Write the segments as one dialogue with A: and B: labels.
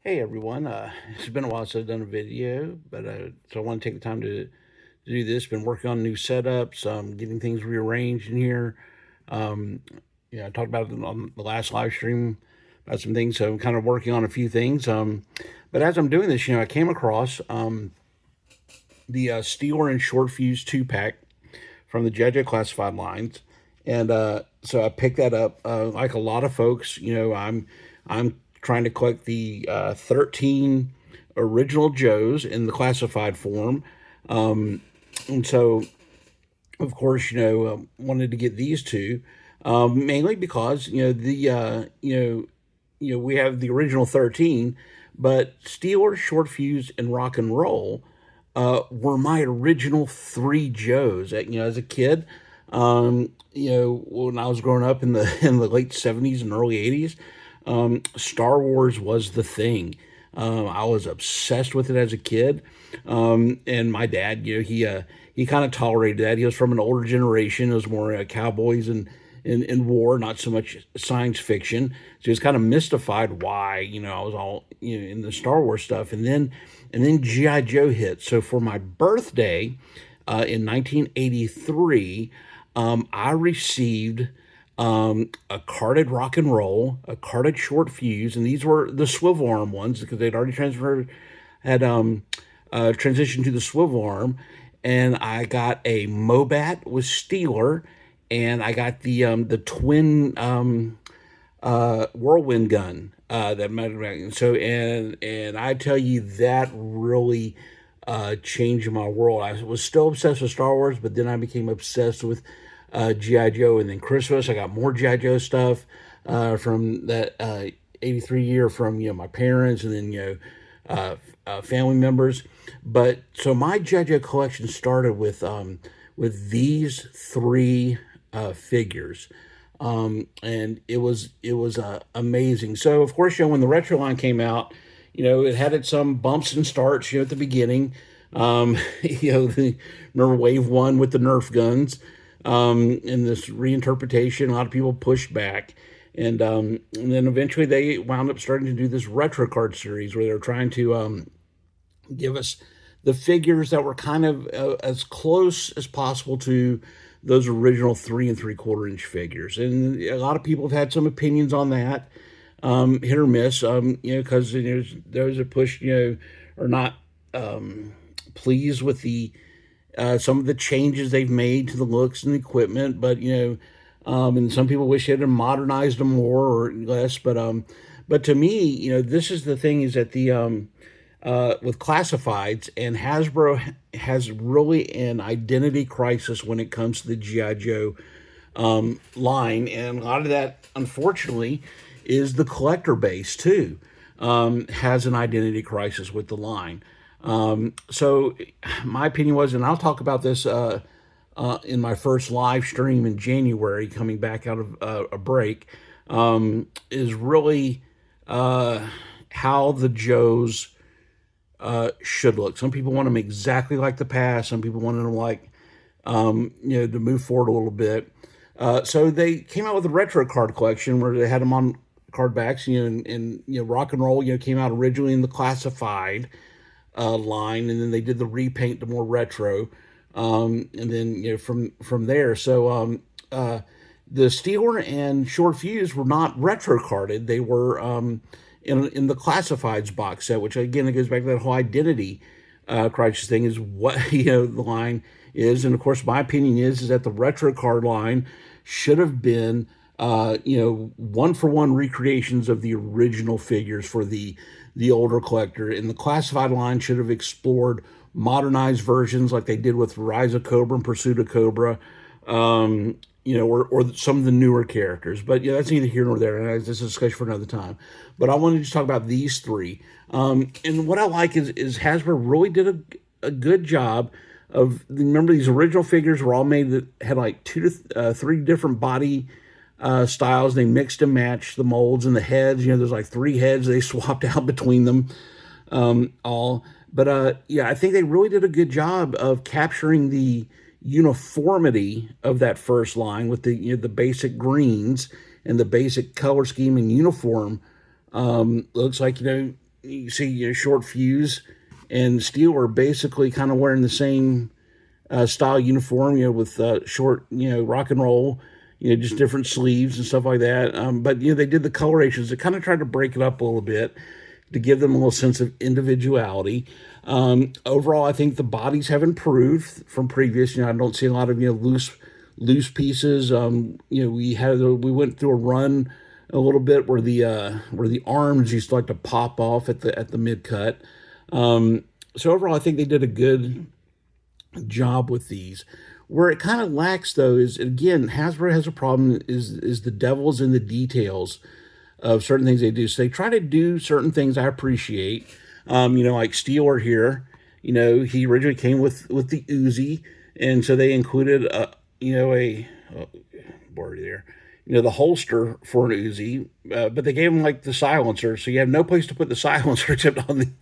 A: Hey everyone, it's been a while since I've done a video, but so I want to take the time to do this. Been working on new setups, getting things rearranged in here. Um, I talked about it on the last live stream about some things, so I'm kind of working on a few things. But as I'm doing this, I came across the Steeler and Short Fuse 2 pack from the JoJo Classified lines, and so I picked that up. Like a lot of folks, I'm trying to collect the 13 original Joes in the classified form, and so of course wanted to get these two, mainly because we have the original 13, but Steeler, Short Fuse, and Rock and Roll were my original three Joes. As a kid, when I was growing up in the in the late '70s and early '80s, Star Wars was the thing. I was obsessed with it as a kid, and my dad, he kind of tolerated that. He was from an older generation. It was more cowboys and war, not so much science fiction. So he was kind of mystified why I was all in the Star Wars stuff, and then GI Joe hit. So for my birthday in 1983, I received a carded Rock and Roll, a carded Short Fuse, and these were the swivel arm ones because they'd already had transitioned to the swivel arm. And I got a Mobat with Steeler, and I got the twin whirlwind gun that mattered. So and I tell you that really changed my world. I was still obsessed with Star Wars, but then I became obsessed with GI Joe. And then Christmas, I got more GI Joe stuff from that '83 year from my parents, and then family members. But so my GI Joe collection started with these three figures, and it was amazing. So of course, when the retro line came out, it had its some bumps and starts, at the beginning. Remember Wave One with the Nerf guns, and this reinterpretation. A lot of people pushed back, and then eventually they wound up starting to do this retro card series where they're trying to give us the figures that were kind of as close as possible to those original 3 3/4 inch figures. And a lot of people have had some opinions on that, hit or miss, because those that push, are not pleased with the some of the changes they've made to the looks and the equipment. But and some people wish they'd have modernized them more or less. But to me, this is the thing: is that the with classifieds, and Hasbro has really an identity crisis when it comes to the GI Joe line, and a lot of that, unfortunately, is the collector base too. Has an identity crisis with the line. So my opinion was, and I'll talk about this in my first live stream in January, coming back out of a break, is really how the Joes should look. Some people want them exactly like the past. Some people want them like, to move forward a little bit. So they came out with a retro card collection where they had them on card backs, and Rock and Roll, came out originally in the classified line, and then they did the repaint to more retro, and then from there. So the Steeler and Short Fuse were not retro carded; they were in the classifieds box set, which again, it goes back to that whole identity crisis thing. Is what the line is, and of course, my opinion is that the retro card line should have been one for one recreations of the original figures for the older collector. And the classified line should have explored modernized versions like they did with Rise of Cobra and Pursuit of Cobra, or some of the newer characters. But that's neither here nor there. And this is a discussion for another time. But I wanted to talk about these three. And what I like is Hasbro really did a good job of, remember, these original figures were all made that had like 2 to 3 different body styles. They mixed and matched the molds and the heads. There's like 3 heads they swapped out between them, all. But I think they really did a good job of capturing the uniformity of that first line with the basic greens and the basic color scheme and uniform. Looks like you see, Short Fuse and Steel are basically kind of wearing the same style uniform, with short, rock and roll, just different sleeves and stuff like that. But they did the colorations. They kind of tried to break it up a little bit to give them a little sense of individuality. Overall, I think the bodies have improved from previous. I don't see a lot of loose pieces. We went through a run a little bit where the arms used to like to pop off at the mid cut. So overall, I think they did a good job with these. Where it kind of lacks, though, is again Hasbro has a problem. Is the devil's in the details of certain things they do. So they try to do certain things I appreciate. Like Steeler here. He originally came with the Uzi, and so they included board there. The holster for an Uzi, but they gave him like the silencer, so you have no place to put the silencer except on the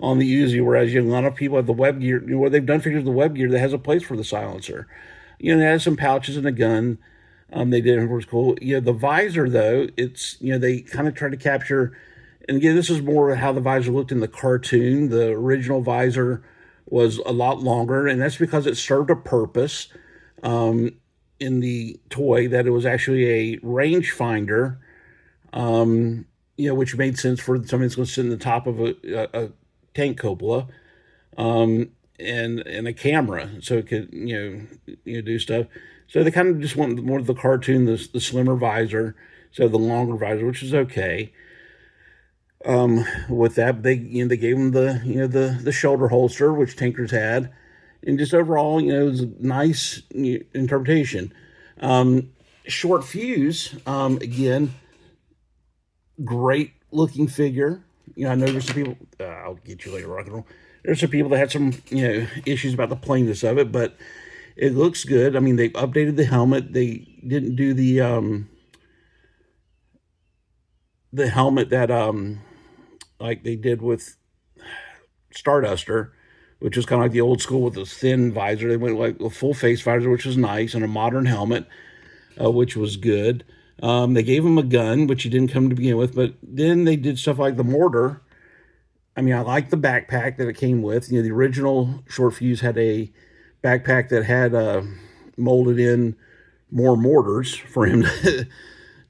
A: Uzi. Whereas a lot of people have the web gear, where they've done figures of the web gear that has a place for the silencer. It has some pouches and a gun. They did, it was cool. The visor though, it's they kind of try to capture, and again, this is more how the visor looked in the cartoon. The original visor was a lot longer, and that's because it served a purpose. In the toy, that it was actually a rangefinder, which made sense for somebody that's going to sit in the top of a tank cupola, and a camera, so it could do stuff. So they kind of just went more of the cartoon, the slimmer visor, so the longer visor, which is okay. With that, they gave them the shoulder holster, which Tinkers had. And just overall, it was a nice interpretation. Short Fuse, again, great looking figure. I know there's some people, I'll get you later, rock and roll. There's some people that had some, issues about the plainness of it, but it looks good. I mean, they updated the helmet. They didn't do the helmet that, like they did with Starduster, which was kind of like the old school with the thin visor. They went like a full face visor, which was nice, and a modern helmet, which was good. They gave him a gun, which he didn't come to begin with, but then they did stuff like the mortar. I mean, I like the backpack that it came with. The original Short Fuse had a backpack that had molded in more mortars for him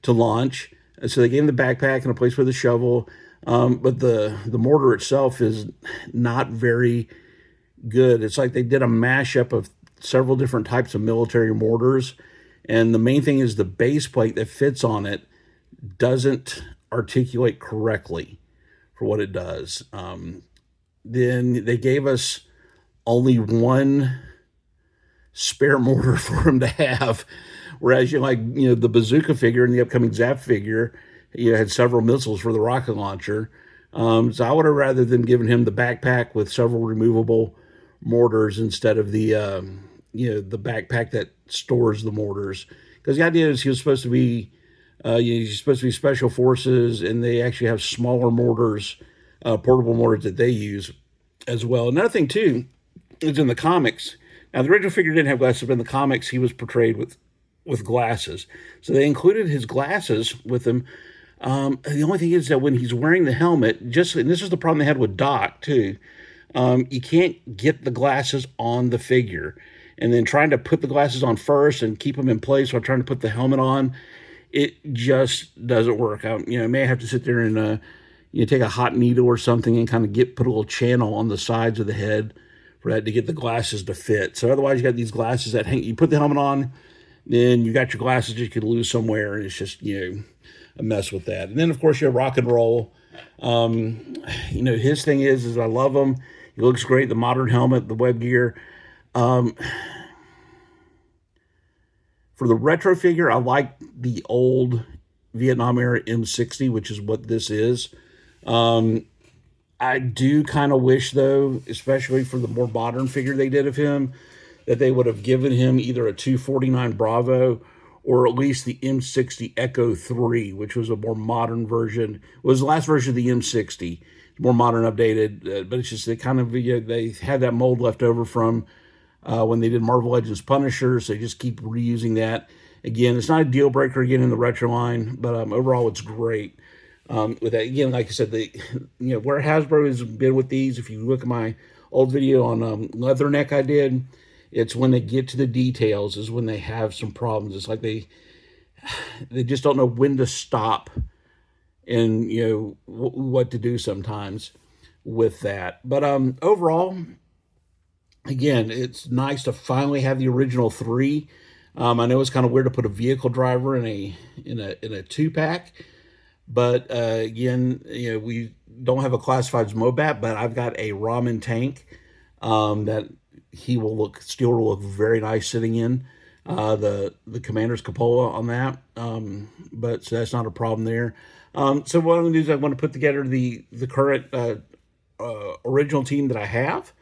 A: to launch. So they gave him the backpack and a place for the shovel. But the mortar itself is not very good. It's like they did a mashup of several different types of military mortars, and the main thing is the base plate that fits on it doesn't articulate correctly for what it does. Then they gave us only one spare mortar for him to have, whereas the bazooka figure and the upcoming Zap figure, had several missiles for the rocket launcher. So I would have rather than given him the backpack with several removable mortars instead of the the backpack that stores the mortars, because the idea is he was supposed to be he's supposed to be special forces, and they actually have smaller mortars, portable mortars that they use as well. Another thing too is in the comics. Now the original figure didn't have glasses, but in the comics he was portrayed with glasses, so they included his glasses with him. The only thing is that when he's wearing the helmet, and this is the problem they had with Doc too. You can't get the glasses on the figure, and then trying to put the glasses on first and keep them in place while trying to put the helmet on, it just doesn't work. May have to sit there and take a hot needle or something and kind of put a little channel on the sides of the head for that to get the glasses to fit. So otherwise, you got these glasses that hang. You put the helmet on, then you got your glasses you could lose somewhere, and it's just a mess with that. And then of course you have Rock and Roll. His thing is I love him. He looks great. The modern helmet, the web gear. For the retro figure, I like the old Vietnam era M60, which is what this is. I do kind of wish, though, especially for the more modern figure they did of him, that they would have given him either a 249 Bravo or at least the M60 Echo 3, which was a more modern version. It was the last version of the M60. More modern, updated, but it's just they had that mold left over from when they did Marvel Legends Punisher, so they just keep reusing that. Again, it's not a deal breaker again in the retro line, but overall it's great. with that. Again, like I said, where Hasbro has been with these, if you look at my old video on Leatherneck I did, it's when they get to the details is when they have some problems. It's like they just don't know when to stop and what to do sometimes with that. But overall, again, it's nice to finally have the original three. I know it's kind of weird to put a vehicle driver in a 2-pack, but again, we don't have a classifieds Mobat, but I've got a Ramen tank that Steel will look very nice sitting in the Commander's cupola on that. But so that's not a problem there. So what I'm going to do is I want to put together the current original team that I have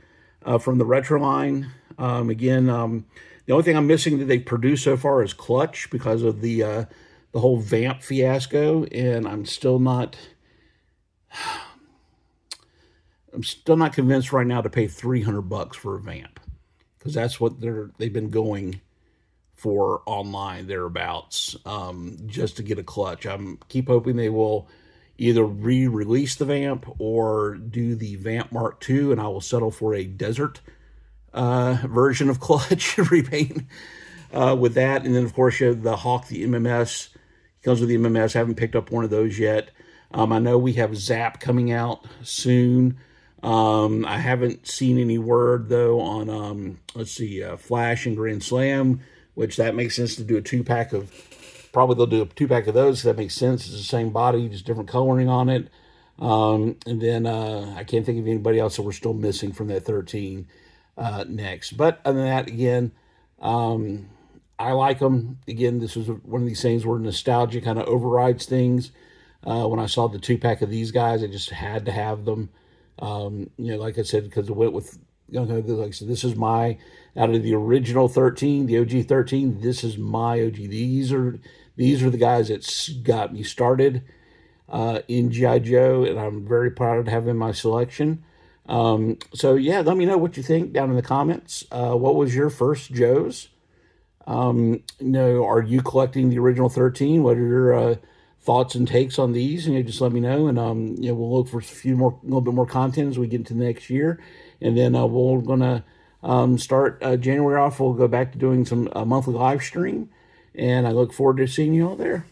A: from the retro line. Again, the only thing I'm missing that they've produced so far is Clutch because of the whole Vamp fiasco, and I'm still not convinced right now to pay $300 for a Vamp, because that's what they've been going for online thereabouts, just to get a Clutch. I'm keep hoping they will either re-release the Vamp or do the Vamp Mark II, and I will settle for a Desert version of Clutch repaint with that. And then of course you have the Hawk, the MMS. It comes with the MMS. I haven't picked up one of those yet. I know we have Zap coming out soon. I haven't seen any word though on let's see, Flash and Grand Slam, which that makes sense to do a 2-pack of. Probably they'll do a 2-pack of those. So that makes sense. It's the same body, just different coloring on it. And then I can't think of anybody else that we're still missing from that 13 next. But other than that, again, I like them. Again, this was one of these things where nostalgia kind of overrides things. When I saw the 2-pack of these guys, I just had to have them. Like I said, because it went with, like I said, this is out of the original 13, the OG 13, this is my OG. These are the guys that got me started in G.I. Joe, and I'm very proud to have in my selection. So yeah, let me know what you think down in the comments. What was your first Joes? Are you collecting the original 13? What are your thoughts and takes on these? And just let me know, and we'll look for a little bit more content as we get into next year, and then we're gonna start January off. We'll go back to doing some monthly live stream, and I look forward to seeing you all there.